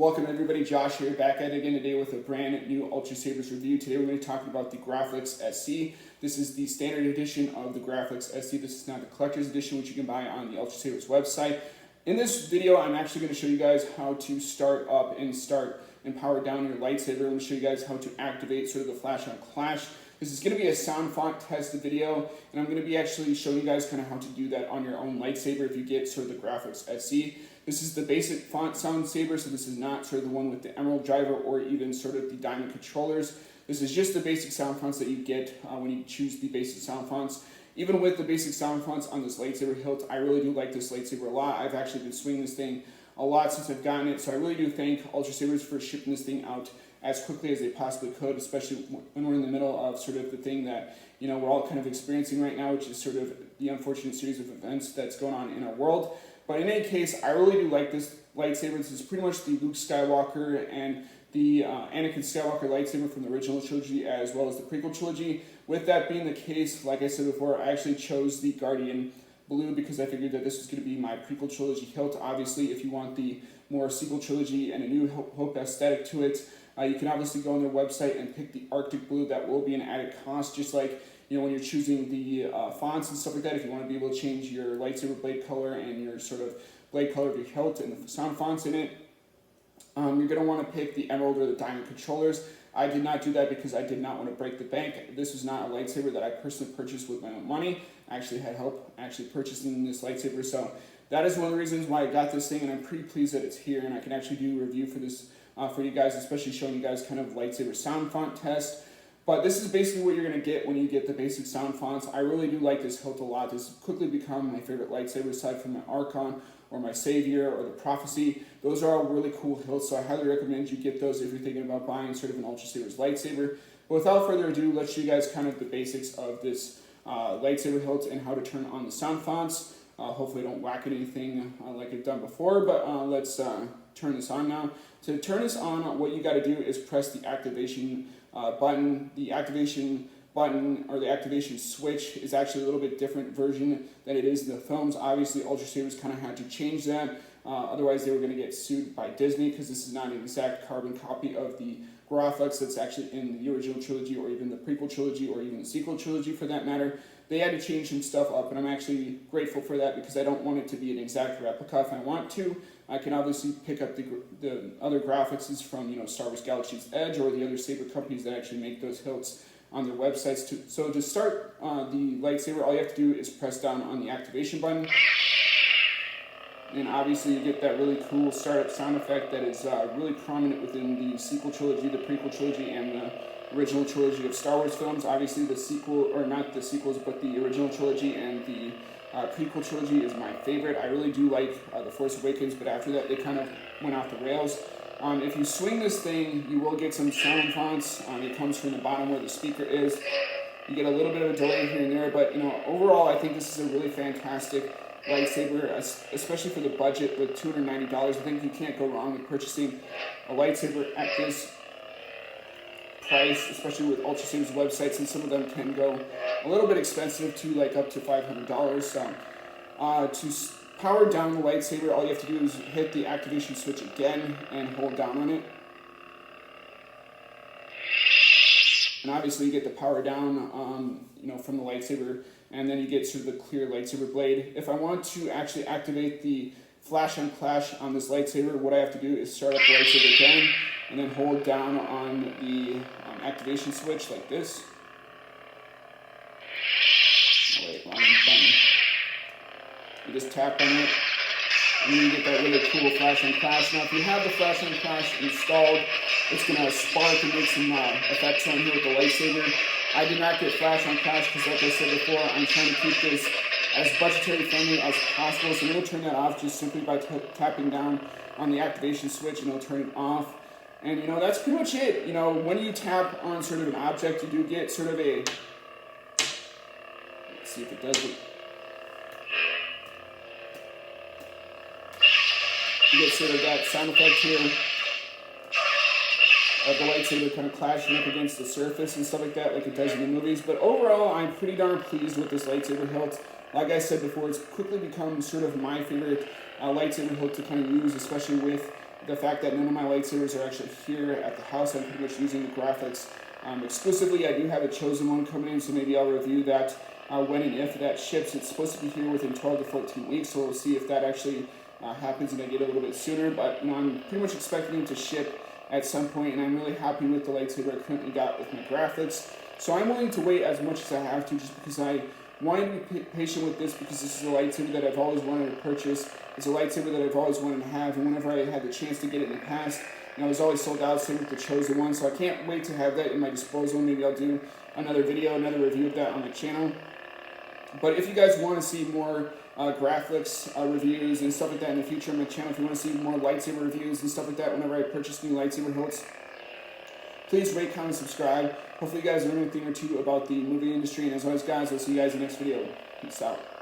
Welcome everybody, Josh here, back at it again today with a brand new Ultrasabers review. Today we're going to be talking about the Graflex SC. This is the standard edition of the Graflex SC. This is not the collector's edition, which you can buy on the Ultrasabers website. In this video, I'm actually going to show you guys how to start up and power down your lightsaber. I'm going to show you guys how to activate sort of the flash on clash. This is going to be a sound font test video, and I'm going to be actually showing you guys kind of how to do that on your own lightsaber if you get sort of the Graflex SC. This is the basic font sound saber, so this is not sort of the one with the emerald driver or even sort of the diamond controllers. This is just the basic sound fonts that you get when you choose the basic sound fonts. Even with the basic sound fonts on this lightsaber hilt, I really do like this lightsaber a lot. I've actually been swinging this thing a lot since I've gotten it, so I really do thank Ultrasabers for shipping this thing out as quickly as they possibly could, especially when we're in the middle of sort of the thing that, you know, we're all kind of experiencing right now, which is sort of the unfortunate series of events that's going on in our world. But in any case, I really do like this lightsaber. This is pretty much the Luke Skywalker and the Anakin Skywalker lightsaber from the original trilogy as well as the prequel trilogy. With that being the case, like I said before, I actually chose the Guardian Blue because I figured that this was going to be my prequel trilogy hilt. Obviously, if you want the more sequel trilogy and a New Hope aesthetic to it, you can obviously go on their website and pick the Arctic Blue. That will be an added cost, just like, you know, when you're choosing the fonts and stuff like that. If you want to be able to change your lightsaber blade color and your sort of blade color of your hilt and the sound fonts in it, you're going to want to pick the emerald or the diamond controllers. I did not do that because I did not want to break the bank. This was not a lightsaber that I personally purchased with my own money. I actually had help actually purchasing this lightsaber, so that is one of the reasons why I got this thing, and I'm pretty pleased that it's here, and I can actually do a review for this for you guys, especially showing you guys kind of lightsaber sound font test. But this is basically what you're going to get when you get the basic sound fonts. I really do like this hilt a lot. This has quickly become my favorite lightsaber aside from my Archon or my Savior or the Prophecy. Those are all really cool hilts, so I highly recommend you get those if you're thinking about buying sort of an Ultrasabers lightsaber. But without further ado, let's show you guys kind of the basics of this lightsaber hilt and how to turn on the sound fonts. Hopefully I don't whack at anything like I've done before, but let's turn this on now. To turn this on, what you got to do is press the activation button. The activation button or the activation switch is actually a little bit different version than it is in the films. Obviously, Ultrasabers kind of had to change that. Otherwise, they were going to get sued by Disney because this is not an exact carbon copy of the Graflex that's actually in the original trilogy or even the prequel trilogy or even the sequel trilogy for that matter. They had to change some stuff up, and I'm actually grateful for that because I don't want it to be an exact replica. If I want to, I can obviously pick up the other Graflexes from, you know, Star Wars Galaxy's Edge or the other saber companies that actually make those hilts on their websites too. So to start the lightsaber, all you have to do is press down on the activation button. And obviously you get that really cool startup sound effect that is really prominent within the sequel trilogy, the prequel trilogy, and the original trilogy of Star Wars films. Obviously the sequel, or not the sequels, but the original trilogy and the prequel trilogy is my favorite. I really do like The Force Awakens, but after that they kind of went off the rails. If you swing this thing, you will get some sound fonts. It comes from the bottom where the speaker is. You get a little bit of a delay here and there, but, you know, overall I think this is a really fantastic lightsaber, especially for the budget with $290. I think you can't go wrong with purchasing a lightsaber at this price, especially with Ultrasabers websites, and some of them can go a little bit expensive to like up to $500. So to power down the lightsaber, all you have to do is hit the activation switch again and hold down on it. And obviously you get the power down, you know, from the lightsaber, and then you get sort of the clear lightsaber blade. If I want to actually activate the flash on clash on this lightsaber, what I have to do is start up the lightsaber again, and then hold down on the activation switch like this. Oh, wait, wrong button. You just tap on it, and then you get that really cool flash on clash. Now, if you have the flash on clash installed, it's going to spark and make some effects on here with the lightsaber. I did not get flash on clash because, like I said before, I'm trying to keep this as budgetary friendly as possible. So I'm going to turn that off just simply by tapping down on the activation switch, and it'll turn it off. And, you know, that's pretty much it. You know, when you tap on sort of an object, you do get sort of a, let's see if it does it. You get sort of that sound effect here of the lightsaber kind of clashing up against the surface and stuff like that, like it does in the movies. But overall, I'm pretty darn pleased with this lightsaber hilt. Like I said before, it's quickly become sort of my favorite lightsaber hilt to kind of use, especially with the fact that none of my lightsabers are actually here at the house. I'm pretty much using the Graflex exclusively. I do have a chosen one coming in, so maybe I'll review that when and if that ships. It's supposed to be here within 12 to 14 weeks, so we'll see if that actually happens and I get it a little bit sooner. But I'm pretty much expecting them to ship at some point, and I'm really happy with the lightsaber I currently got with my Graflex. So I'm willing to wait as much as I have to, just because I wanted to be patient with this, because this is a lightsaber that I've always wanted to purchase. It's a lightsaber that I've always wanted to have, and whenever I had the chance to get it in the past, I was always sold out, same with the chosen one. So I can't wait to have that in my disposal. Maybe I'll do another video, another review of that on my channel. But if you guys want to see more Graflex reviews and stuff like that in the future on my channel, if you want to see more lightsaber reviews and stuff like that whenever I purchase new lightsaber hilts, please rate, comment, subscribe. Hopefully you guys learned a thing or two about the movie industry. And as always, guys, I'll see you guys in the next video. Peace out.